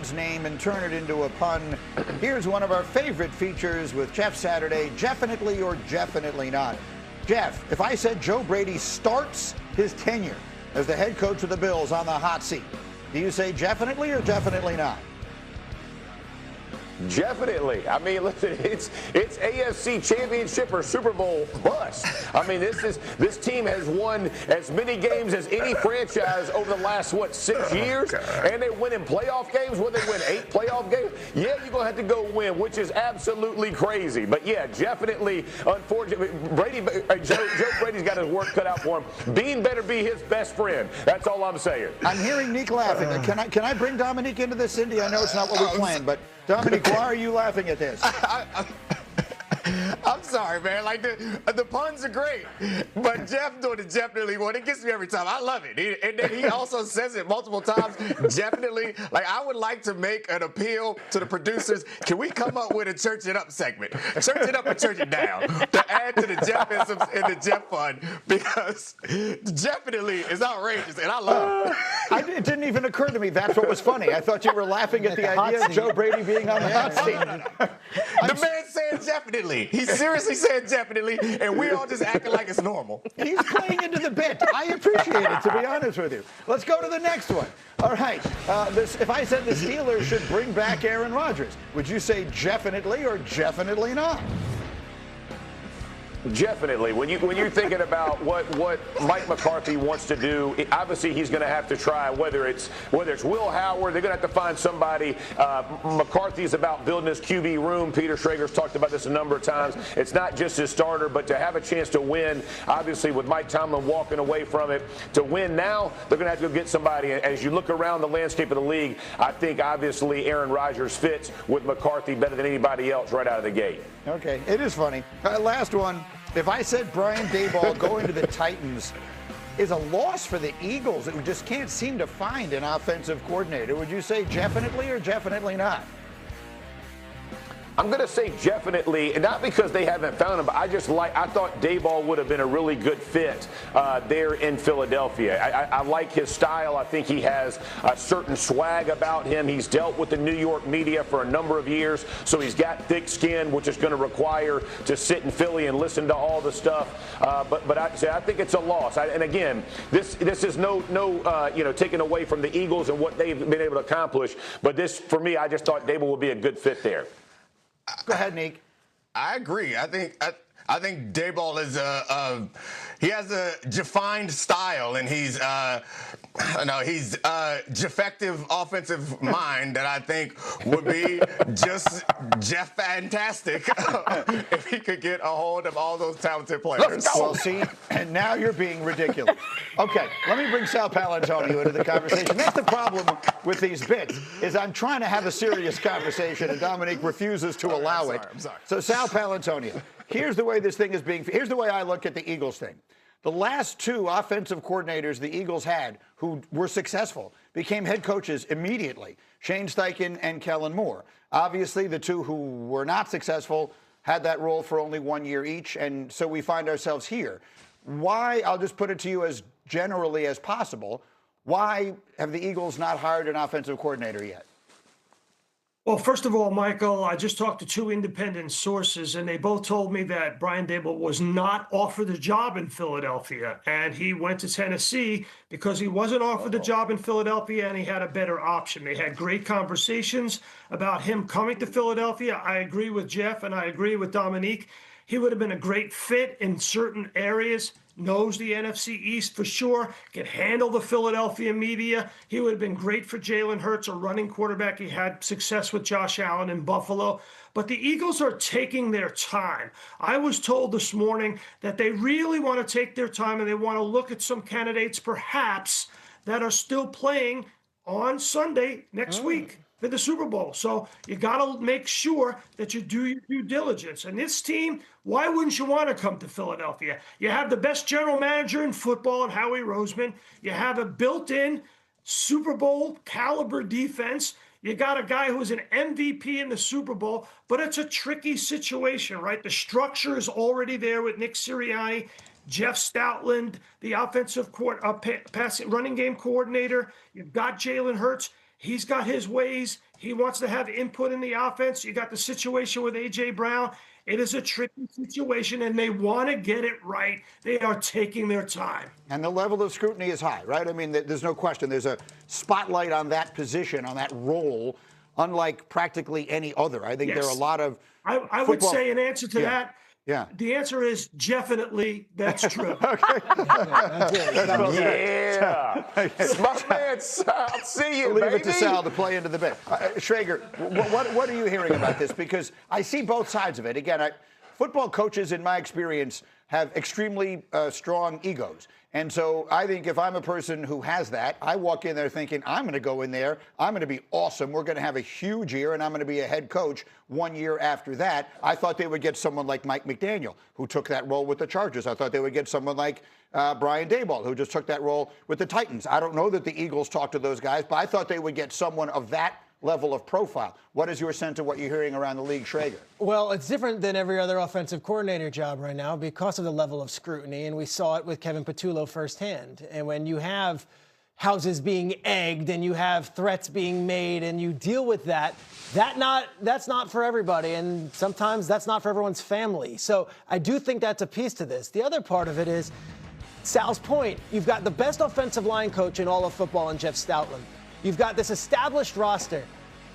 Doug's name and turn it into a pun. Here's one of our favorite features with Jeff Saturday, Jeff-initely or Jeff-initely not. Jeff, if I said Joe Brady starts his tenure as the head coach of the Bills on the hot seat, do you say Jeff-initely or Jeff-initely not? Jeff-initely. I mean, listen, it's AFC Championship or Super Bowl bust. I mean, this team has won as many games as any franchise over the last 6 years, and they win in playoff games. Will they win 8 playoff games? Yeah, you're gonna have to go win, which is absolutely crazy. But yeah, Jeff-initely. Unfortunately, Joe Brady's got his work cut out for him. Bean better be his best friend. That's all I'm saying. I'm hearing Nick laughing. Can I bring Dominique into this, Cindy? I know it's not what we planned, but Dominique, why are you laughing at this? I'm sorry, man. Like the puns are great, but Jeff doing the Jeff-initely one, it gets me every time. I love it. And then he also says it multiple times. Jeff-initely. Like, I would like to make an appeal to the producers. Can we come up with a church it up segment? Church it up and church it down to add to the Jeff-isms in the Jeff fund, because Jeff-initely is outrageous, and I love it. It didn't even occur to me that's what was funny. I thought you were laughing at the idea of Joe Brady being on the hot seat. The man said Jeff-initely. He seriously said Jeff-initely, and we all just acting like it's normal. He's playing into the bit. I appreciate it, to be honest with you. Let's go to the next one. All right. If I said the Steelers should bring back Aaron Rodgers, would you say Jeff-initely or Jeff-initely not? Jeff-initely. When you're thinking about what Mike McCarthy wants to do, obviously he's going to have to try. Whether it's Will Howard, they're going to have to find somebody. McCarthy's about building his QB room. Peter Schrager's talked about this a number of times. It's not just his starter, but to have a chance to win. Obviously, with Mike Tomlin walking away from it, to win now, they're going to have to go get somebody. As you look around the landscape of the league, I think obviously Aaron Rodgers fits with McCarthy better than anybody else right out of the gate. Okay, it is funny. Last one. If I said Brian Daboll going to the Titans is a loss for the Eagles, that we just can't seem to find an offensive coordinator, would you say Jeff-initely or Jeff-initely not? I'm going to say Jeff-initely, not because they haven't found him, but I thought Daboll would have been a really good fit there in Philadelphia. I like his style. I think he has a certain swag about him. He's dealt with the New York media for a number of years, so he's got thick skin, which is going to require to sit in Philly and listen to all the stuff. But I think it's a loss. And again, this is no taking away from the Eagles and what they've been able to accomplish. But this, for me, I just thought Daboll would be a good fit there. Go ahead, Nick. I agree. I think Daboll is he has a defined style, and he's Jeff-effective offensive mind that I think would be just Jeff-fantastic if he could get a hold of all those talented players. Well, see, and now you're being ridiculous. Okay, let me bring Sal Paolantonio into the conversation. That's the problem with these bits, is I'm trying to have a serious conversation, and Dominique refuses to allow it. I'm sorry. So, Sal Paolantonio, here's the way this thing is here's the way I look at the Eagles thing. The last 2 offensive coordinators the Eagles had who were successful became head coaches immediately, Shane Steichen and Kellen Moore. Obviously, the 2 who were not successful had that role for only 1 year each, and so we find ourselves here. Why, I'll just put it to you as generally as possible, why have the Eagles not hired an offensive coordinator yet? Well, first of all, Michael, I just talked to 2 independent sources, and they both told me that Brian Daboll was not offered the job in Philadelphia, and he went to Tennessee because he wasn't offered the job in Philadelphia, and he had a better option. They had great conversations about him coming to Philadelphia. I agree with Jeff, and I agree with Dominique. He would have been a great fit in certain areas. Knows the NFC East for sure, can handle the Philadelphia media. He would have been great for Jalen Hurts, a running quarterback. He had success with Josh Allen in Buffalo. But the Eagles are taking their time. I was told this morning that they really want to take their time and they want to look at some candidates perhaps that are still playing on Sunday next week for the Super Bowl. So you got to make sure that you do your due diligence. And this team, why wouldn't you want to come to Philadelphia? You have the best general manager in football, Howie Roseman. You have a built-in Super Bowl caliber defense. You got a guy who's an MVP in the Super Bowl, but it's a tricky situation, right? The structure is already there with Nick Sirianni, Jeff Stoutland, the offensive running game coordinator. You've got Jalen Hurts. He's got his ways. He wants to have input in the offense. You got the situation with A.J. Brown. It is a tricky situation, and they want to get it right. They are taking their time. And the level of scrutiny is high, right? I mean, there's no question. There's a spotlight on that position, on that role, unlike practically any other. I think there are a lot of I would say in answer to that, yeah. The answer is Jeff-initely. That's true. Yeah. My man, Sal, see you, Leave it to Sal to play into the bit. Schrager, what are you hearing about this? Because I see both sides of it. Again, football coaches, in my experience, have extremely strong egos. And so I think if I'm a person who has that, I walk in there thinking, I'm going to go in there, I'm going to be awesome, we're going to have a huge year, and I'm going to be a head coach 1 year after that. I thought they would get someone like Mike McDaniel, who took that role with the Chargers. I thought they would get someone like Brian Daboll, who just took that role with the Titans. I don't know that the Eagles talked to those guys, but I thought they would get someone of that level of profile. What is your sense of what you're hearing around the league, Schrager? Well, it's different than every other offensive coordinator job right now because of the level of scrutiny, and we saw it with Kevin Patullo firsthand. And when you have houses being egged and you have threats being made and you deal with that's not for everybody, and sometimes that's not for everyone's family. So I do think that's a piece to this. The other part of it is Sal's point. You've got the best offensive line coach in all of football in Jeff Stoutland. You've got this established roster,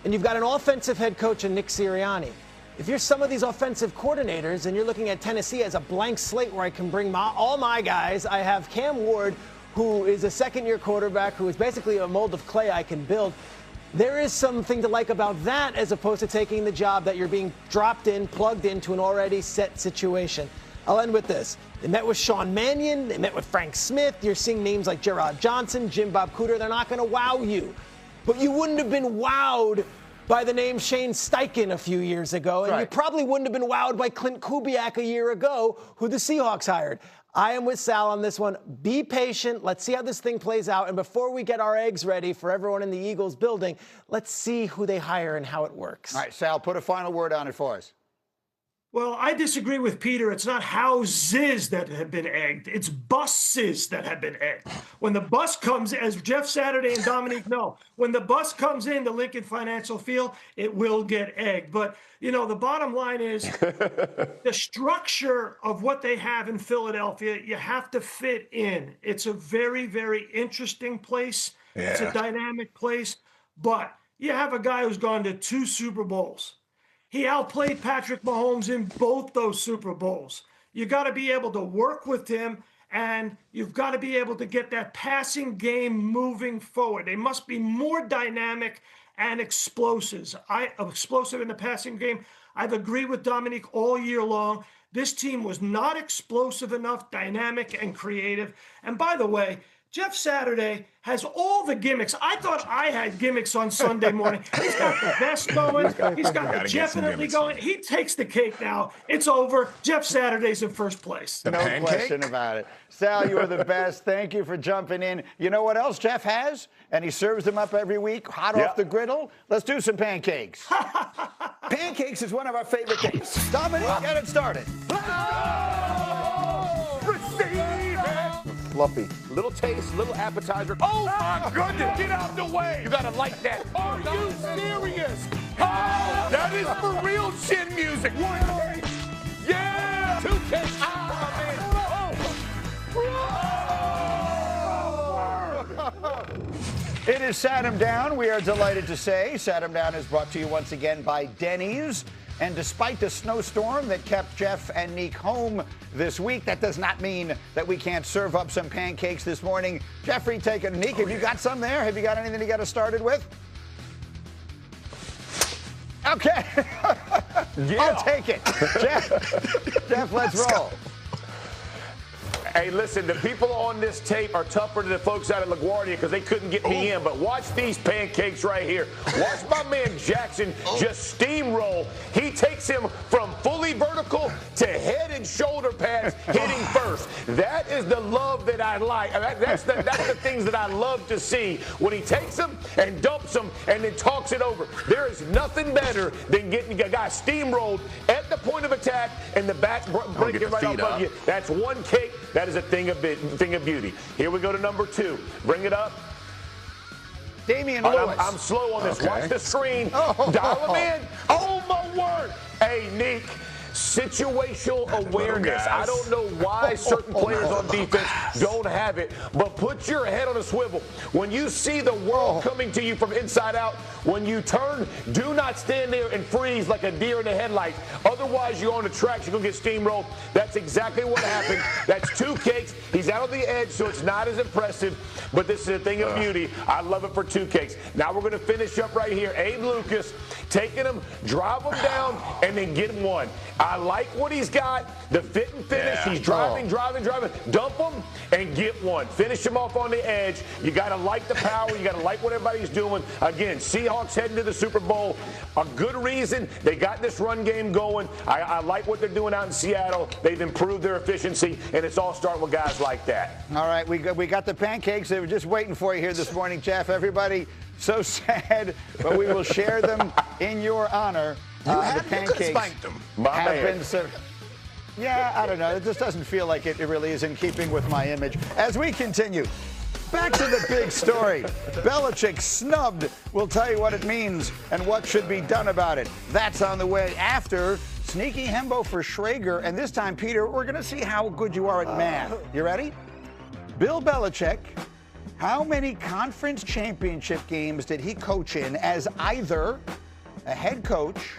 and you've got an offensive head coach in Nick Sirianni. If you're some of these offensive coordinators and you're looking at Tennessee as a blank slate where I can bring all my guys, I have Cam Ward, who is a second-year quarterback, who is basically a mold of clay I can build. There is something to like about that as opposed to taking the job that you're being dropped in, plugged into an already set situation. I'll end with this. They met with Sean Mannion. They met with Frank Smith. You're seeing names like Gerard Johnson, Jim Bob Cooter. They're not going to wow you. But you wouldn't have been wowed by the name Shane Steichen a few years ago. And you probably wouldn't have been wowed by Clint Kubiak a year ago, who the Seahawks hired. I am with Sal on this one. Be patient. Let's see how this thing plays out. And before we get our eggs ready for everyone in the Eagles building, let's see who they hire and how it works. All right, Sal, put a final word on it for us. Well, I disagree with Peter. It's not houses that have been egged. It's buses that have been egged. When the bus comes, as Jeff Saturday and Dominique know, when the bus comes into Lincoln Financial Field, it will get egged. But, you know, the bottom line is the structure of what they have in Philadelphia, you have to fit in. It's a very, very interesting place. Yeah. It's a dynamic place. But you have a guy who's gone to 2 Super Bowls. He outplayed Patrick Mahomes in both those Super Bowls. You got to be able to work with him, and you've got to be able to get that passing game moving forward. They must be more dynamic and explosive in the passing game. I've agreed with Dominique all year long. This team was not explosive enough, dynamic, and creative. And by the way, Jeff Saturday has all the gimmicks. I thought I had gimmicks on Sunday morning. He's got the vest going. He's got the Jeff-initely going. He takes the cake now. It's over. Jeff Saturday's in first place. No question about it. Sal, you are the best. Thank you for jumping in. You know what else Jeff has? And he serves them up every week, hot off the griddle. Let's do some pancakes. Pancakes is one of our favorite things. Dominic, get it started. Fluffy. Little taste, little appetizer. Oh, my goodness. Get out the way. You got to like that. Are you serious? That is for real shin music. 1 cake. Yeah. 2 cakes. It is Sat 'em Down. We are delighted to say Sat 'em Down is brought to you once again by Denny's. And despite the snowstorm that kept Jeff and Neek home this week, that does not mean that we can't serve up some pancakes this morning. Jeffrey, take it. Neek, have you got some there? Have you got anything you got us started with? Okay. I'll take it. Jeff, let's roll. Hey, listen, the people on this tape are tougher than the folks out at LaGuardia because they couldn't get me in. But watch these pancakes right here. Watch my man Jackson just steamroll. He takes him from fully vertical to head and shoulder pads hitting first. That is the love that I like. That's the things that I love to see when he takes them and dumps them and then talks it over. There is nothing better than getting a guy steamrolled at the point of attack and the back breaking right off of you. That's 1 cake. That is a thing of beauty. Here we go to number 2. Bring it up. Damian All right, Lewis. I'm slow on this. Okay. Watch the screen. Oh. Dial him in. Oh, my word. Hey, Nick. Situational awareness. I don't know why certain players on defense don't have it, but put your head on a swivel. When you see the world coming to you from inside out, when you turn, do not stand there and freeze like a deer in the headlights. Otherwise, you're on the tracks, you're going to get steamrolled. That's exactly what happened. That's 2 cakes. He's out on the edge, so it's not as impressive, but this is a thing of beauty. I love it for 2 cakes. Now we're going to finish up right here. Abe Lucas taking him, drive him down, and then get him 1. I like what he's got, the fit and finish. Yeah. He's driving. Dump him and get 1. Finish him off on the edge. You got to like the power. You got to like what everybody's doing. Again, Seahawks heading to the Super Bowl. A good reason. They got this run game going. I like what they're doing out in Seattle. They've improved their efficiency, and it's all starting with guys like that. All right, we got the pancakes. They were just waiting for you here this morning, Jeff. Everybody, so sad, but we will share them in your honor. The pancakes spanked them. have been served. Yeah, I don't know. It just doesn't feel like it really is in keeping with my image. As we continue, back to the big story. Belichick snubbed. We'll tell you what it means and what should be done about it. That's on the way after sneaky hembo for Schrager. And this time, Peter, we're going to see how good you are at math. You ready? Bill Belichick, how many conference championship games did he coach in as either a head coach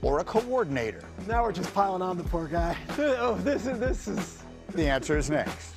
or a coordinator? Now we're just piling on the poor guy. Oh, this is. The answer is next.